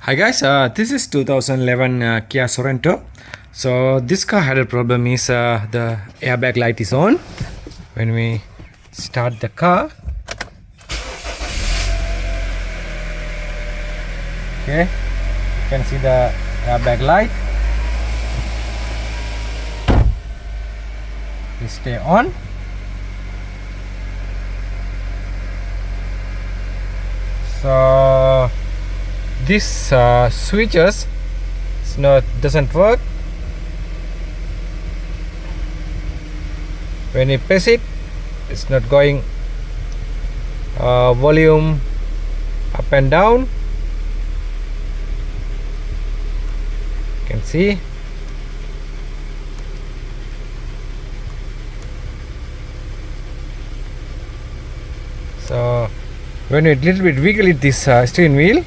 Hi guys, this is 2011 Kia Sorento. So this car had a problem is the airbag light is on. When we start the car, okay, you can see the airbag light. We stay on. So this switches doesn't work. When you press it, it's not going volume up and down. You can see. So when you little bit wiggle it, this steering wheel,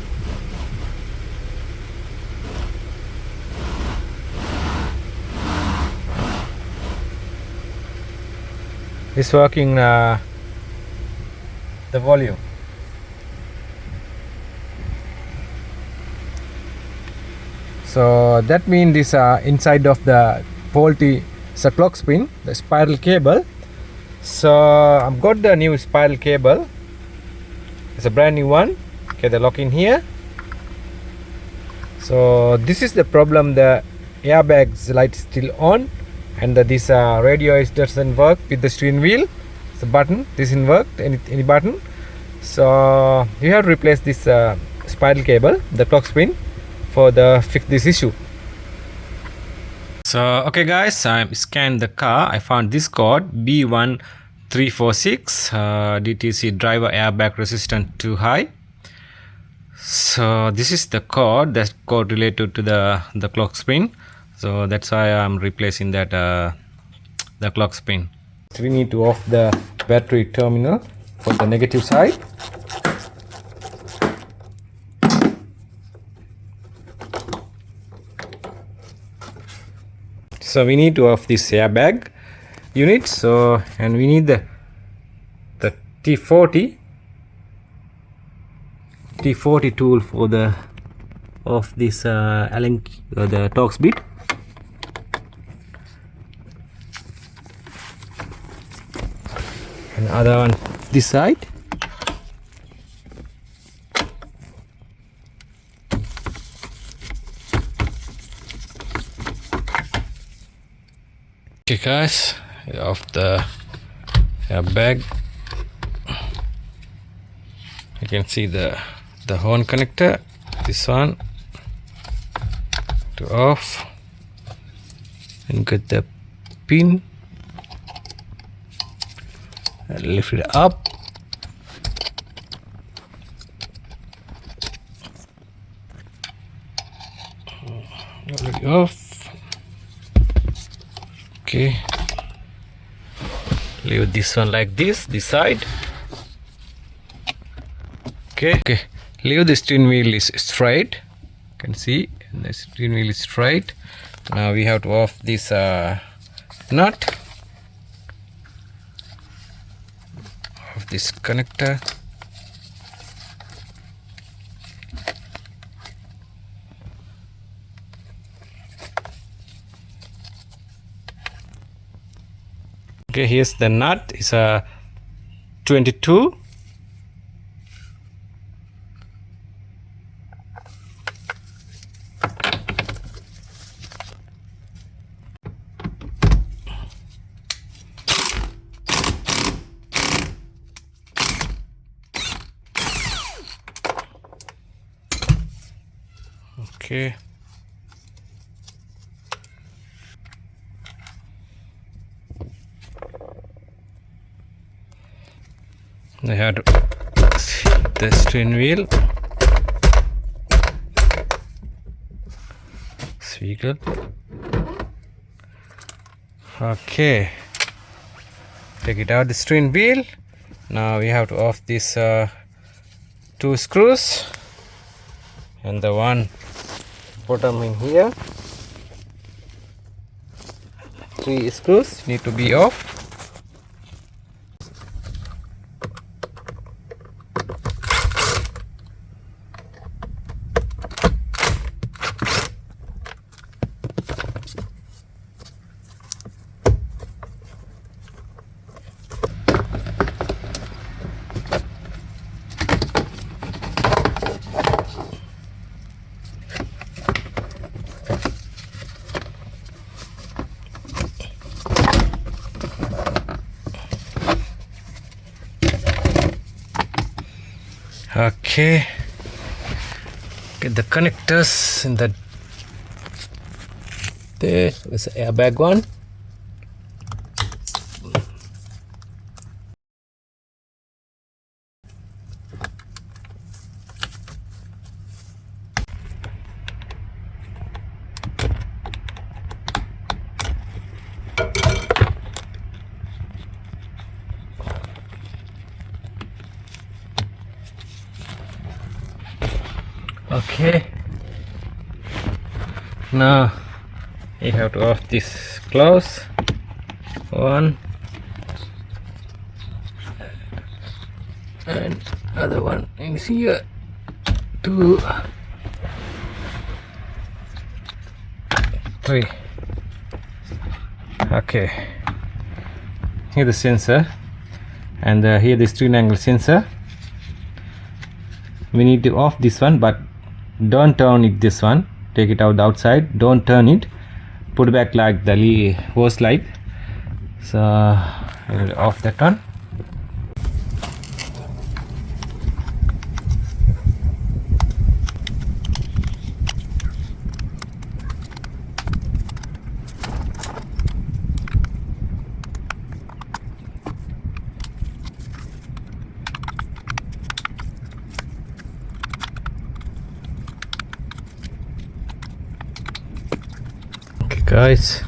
is working the volume. So that means this inside of the faulty is a clock spin, the spiral cable. So I've got the new spiral cable. It's a brand new one. Okay, the lock in here. So this is the problem. The airbag's light is still on, and this radio doesn't work with the steering wheel. It's a button. This isn't worked. Any button. So you have to replace this spiral cable, the clock spin, for the fix this issue. So okay guys, I scanned the car. I found this code B1346 DTC driver airbag resistant too high. So this is the code. That code related to the clock spin. So that's why I'm replacing that the clock spin. We need to off the battery terminal for the negative side. So we need to off this airbag unit. So and we need the T40 tool for the off this Allen the Torx bit. And other one this side. Okay guys, off the airbag. You can see the horn connector, this one to off, and get the pin and lift it up. Already off. Okay, leave this one like this side. Okay, leave the steering wheel is straight. You can see the steering wheel is straight. Now we have to off this nut of this connector. Okay, here's the nut. It's a 22. Okay. I had the steering wheel. Swivel. Okay. Take it out the steering wheel. Now we have to off these two screws and the one bottom in here. 3 screws need to be off. Okay, get the connectors in the there is the airbag one. Okay, now you have to off this close one and other one is here, 2, 3. Okay, here the sensor, and here the screen angle sensor. We need to off this one, but don't turn it, this one, take it out the outside, don't turn it, put back like the hose light. So I will off that one. Guys,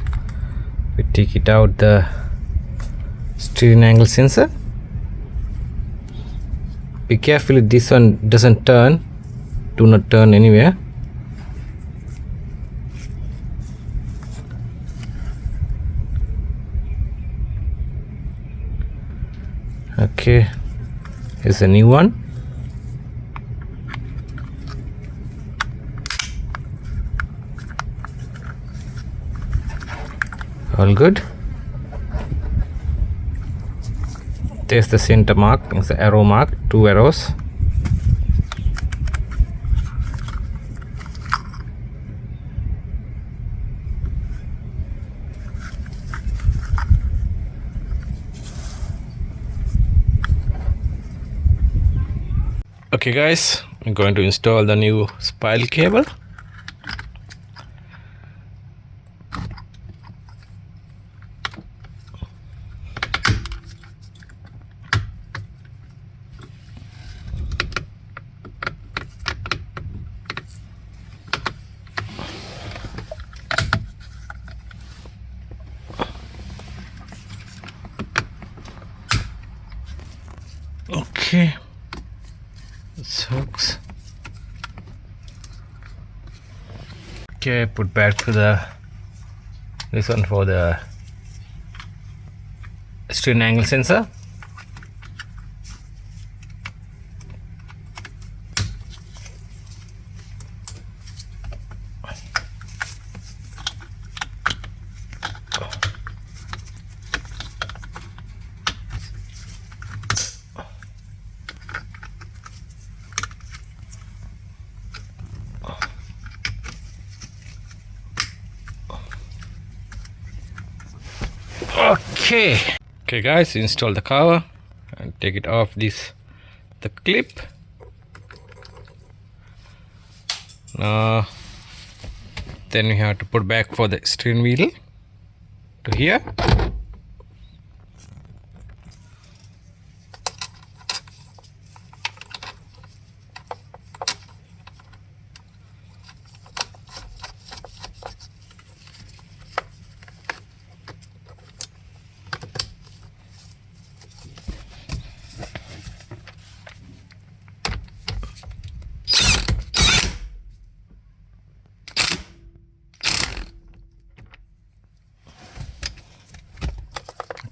we take it out the steering angle sensor. Be careful if this one doesn't turn, do not turn anywhere. Okay, here's a new one. All good. There's the center mark, it's the arrow mark, 2 arrows. Okay guys, I'm going to install the new spiral cable. Okay, this hooks. Okay, put back to this one for the steering angle sensor. Okay guys, install the cover and take it off the clip. Now then we have to put back for the steering wheel to here.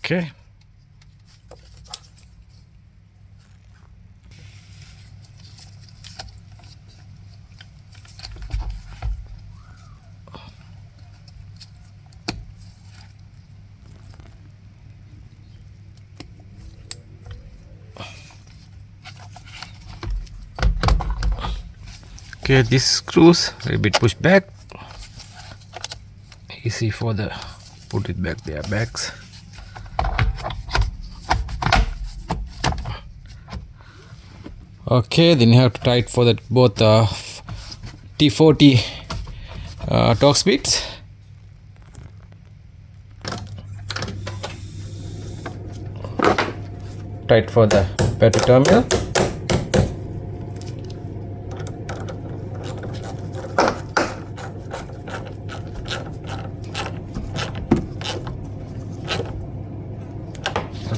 Okay. Okay, these screws a bit pushed back. Easy for the put it back the airbags. Okay, then you have to try it for both T40 torque speeds. Try it for the battery terminal.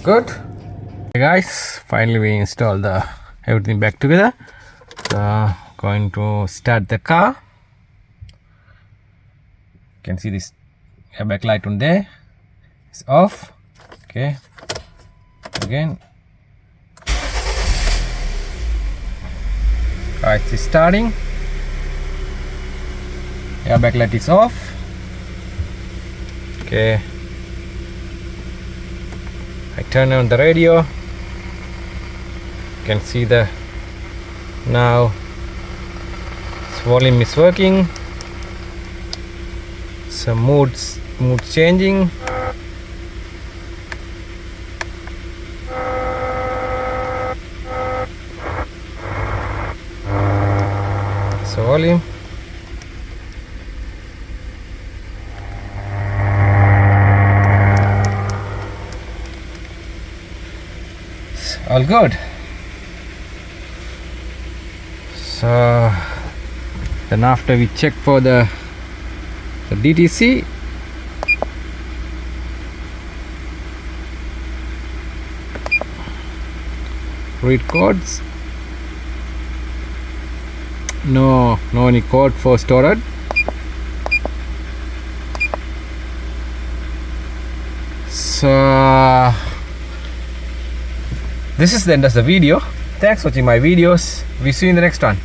Good. Hey guys, finally we installed everything back together. So going to start the car. You can see this airbag light on there. It's off. Okay. Again. Alright, it's starting. Airbag light is off. Okay. I turn on the radio. You can see now its volume is working. Some moods changing. So volume. All good. So then after we check for the DTC, read codes. No any code for stored. So this is the end of the video. Thanks for watching my videos. We see you in the next one.